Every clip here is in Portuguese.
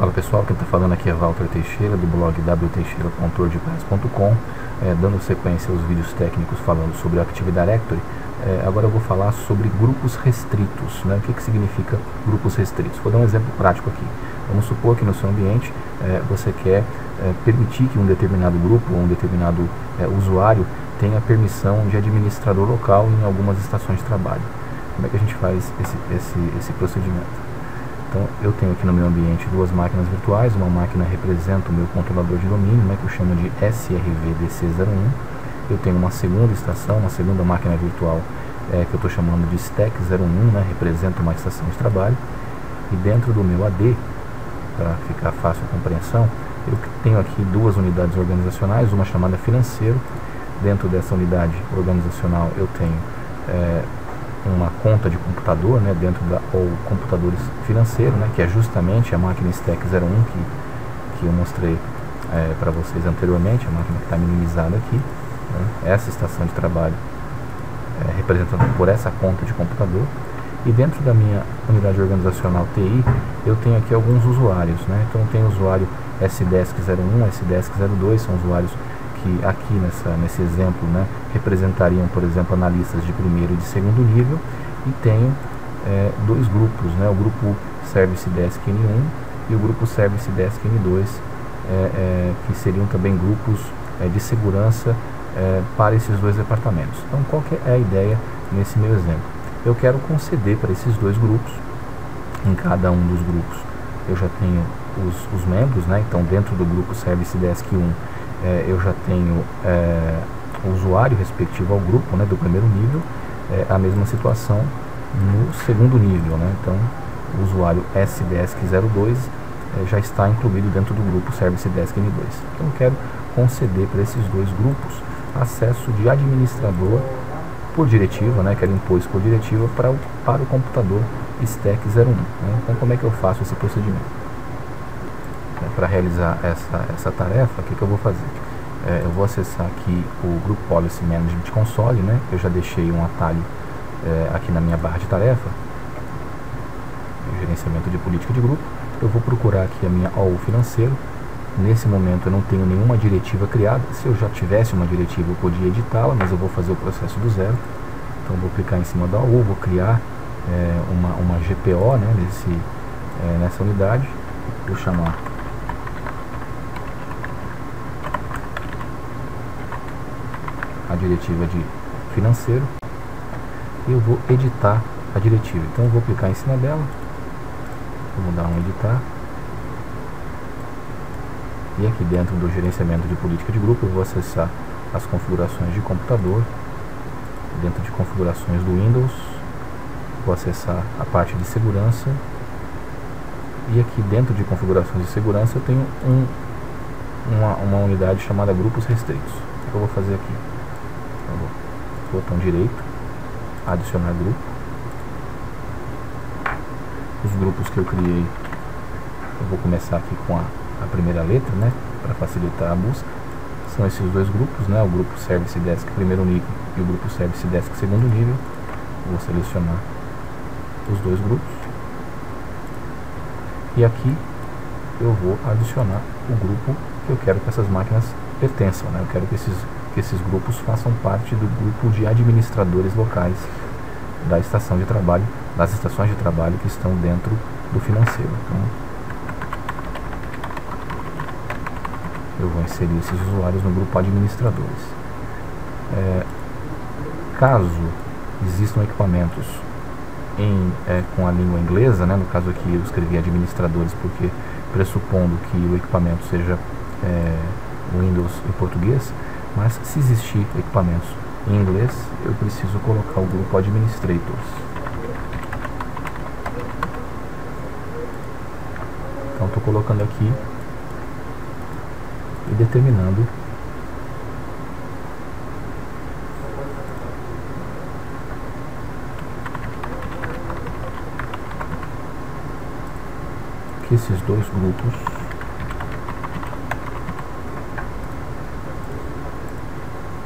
Fala pessoal, quem está falando aqui é Walter Teixeira, do blog wteixeira.wordpress.com, dando sequência aos vídeos técnicos falando sobre o Active Directory. Agora eu vou falar sobre grupos restritos, né? O que significa grupos restritos? Vou dar um exemplo prático aqui. Vamos supor que no seu ambiente você quer permitir que um determinado grupo ou um determinado usuário tenha permissão de administrador local em algumas estações de trabalho. Como é que a gente faz esse procedimento? Então, eu tenho aqui no meu ambiente duas máquinas virtuais. Uma máquina representa o meu controlador de domínio, né, que eu chamo de SRVDC01. Eu tenho uma segunda estação, uma segunda máquina virtual que eu estou chamando de Stack01, né, representa uma estação de trabalho. E dentro do meu AD, para ficar fácil a compreensão, eu tenho aqui duas unidades organizacionais, uma chamada financeiro. Dentro dessa unidade organizacional eu tenho uma conta de computador, né, dentro ou computador financeiro, né, que é justamente a máquina Stack01 que eu mostrei para vocês anteriormente, a máquina que está minimizada aqui, né, essa estação de trabalho representada por essa conta de computador. E dentro da minha unidade organizacional TI, eu tenho aqui alguns usuários, né, então eu tenho o usuário SDESC01, SDESC02, são usuários que aqui nesse exemplo, né, representariam, por exemplo, analistas de primeiro e de segundo nível, e tenho dois grupos, né, o grupo Service Desk N1 e o grupo Service Desk N2, que seriam também grupos de segurança para esses dois departamentos. Então, qual que é a ideia nesse meu exemplo? Eu quero conceder para esses dois grupos, em cada um dos grupos eu já tenho os membros, né, então dentro do grupo Service Desk 1 eu já tenho o usuário respectivo ao grupo, né, do primeiro nível, a mesma situação no segundo nível, né, então o usuário SDESC02 já está incluído dentro do grupo Service Desk N2. Então eu quero conceder para esses dois grupos acesso de administrador por diretiva, né, quero impor isso por diretiva para o computador Stack01. Né. Então como é que eu faço esse procedimento? Para realizar essa tarefa, o que eu vou fazer? Eu vou acessar aqui o Group Policy Management Console, né? Eu já deixei um atalho aqui na minha barra de tarefa, gerenciamento de política de grupo. Eu vou procurar aqui a minha OU financeiro. Nesse momento eu não tenho nenhuma diretiva criada. Se eu já tivesse uma diretiva eu podia editá-la, mas eu vou fazer o processo do zero. Então eu vou clicar em cima da OU, vou criar uma GPO, né, nessa unidade. Vou chamar a diretiva de financeiro e eu vou editar a diretiva. Então eu vou clicar em cima dela, vou dar um editar, e aqui dentro do gerenciamento de política de grupo eu vou acessar as configurações de computador. Dentro de configurações do Windows vou acessar a parte de segurança, e aqui dentro de configurações de segurança eu tenho uma unidade chamada grupos restritos. O que eu vou fazer aqui? Botão direito, adicionar grupo. Os grupos que eu criei, eu vou começar aqui com a primeira letra, né, para facilitar a busca. São esses dois grupos, né, o grupo Service Desk primeiro nível e o grupo Service Desk segundo nível. Vou selecionar os dois grupos e aqui eu vou adicionar o grupo que eu quero que essas máquinas pertençam, né? Eu quero que esses grupos façam parte do grupo de administradores locais da estação de trabalho, das estações de trabalho que estão dentro do financeiro. Então, eu vou inserir esses usuários no grupo administradores. Caso existam equipamentos com a língua inglesa, né, no caso aqui eu escrevi administradores porque pressupondo que o equipamento seja Windows e português, mas se existir equipamentos em inglês, eu preciso colocar o grupo Administrators. Então estou colocando aqui e determinando que esses dois grupos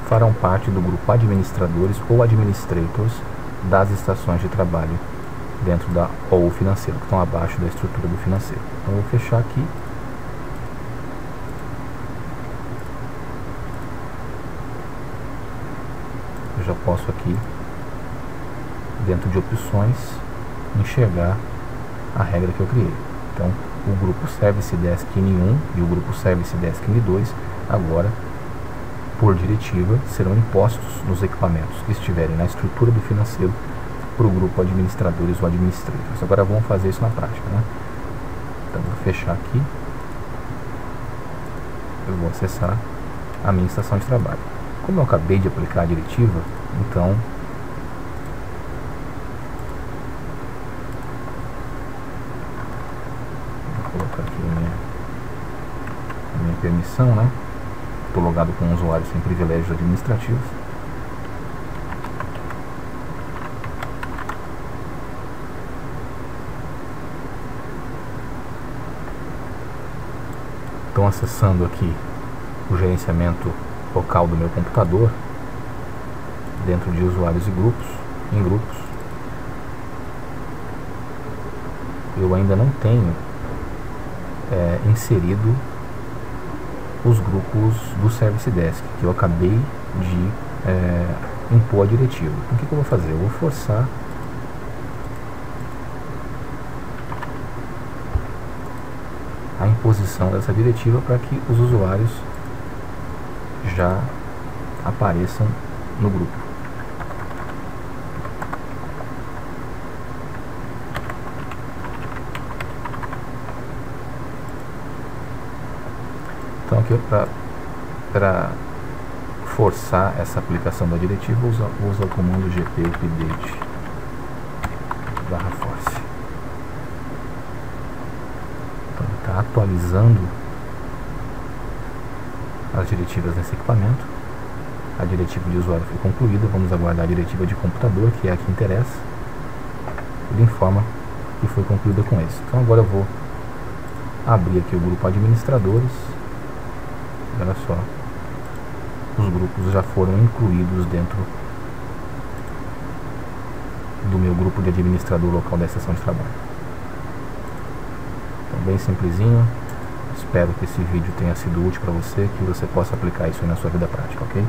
farão parte do grupo administradores ou administrators das estações de trabalho dentro da OU financeiro, que estão abaixo da estrutura do financeiro. Então eu vou fechar aqui. Eu já posso aqui, dentro de opções, enxergar a regra que eu criei. Então o grupo Service Desk N1 e o grupo Service Desk N2 agora, por diretiva, serão impostos nos equipamentos que estiverem na estrutura do financeiro para o grupo administradores ou administrators. Agora vamos fazer isso na prática, né? Então vou fechar aqui. Eu vou acessar a minha estação de trabalho. Como eu acabei de aplicar a diretiva, então vou colocar aqui a minha permissão, né? Estou logado com um usuário sem privilégios administrativos. Então, acessando aqui o gerenciamento local do meu computador, dentro de usuários e grupos, em grupos, eu ainda não tenho inserido os grupos do Service Desk, que eu acabei de impor a diretiva. Então, o que eu vou fazer? Eu vou forçar a imposição dessa diretiva para que os usuários já apareçam no grupo. Então aqui para forçar essa aplicação da diretiva, vou usar o comando gp update /force. Então está atualizando as diretivas nesse equipamento. A diretiva de usuário foi concluída. Vamos aguardar a diretiva de computador, que é a que interessa. Ele informa que foi concluída com esse. Então agora eu vou abrir aqui o grupo administradores. Olha só, os grupos já foram incluídos dentro do meu grupo de administrador local da estação de trabalho. Então, bem simplesinho. Espero que esse vídeo tenha sido útil para você, que você possa aplicar isso aí na sua vida prática, ok?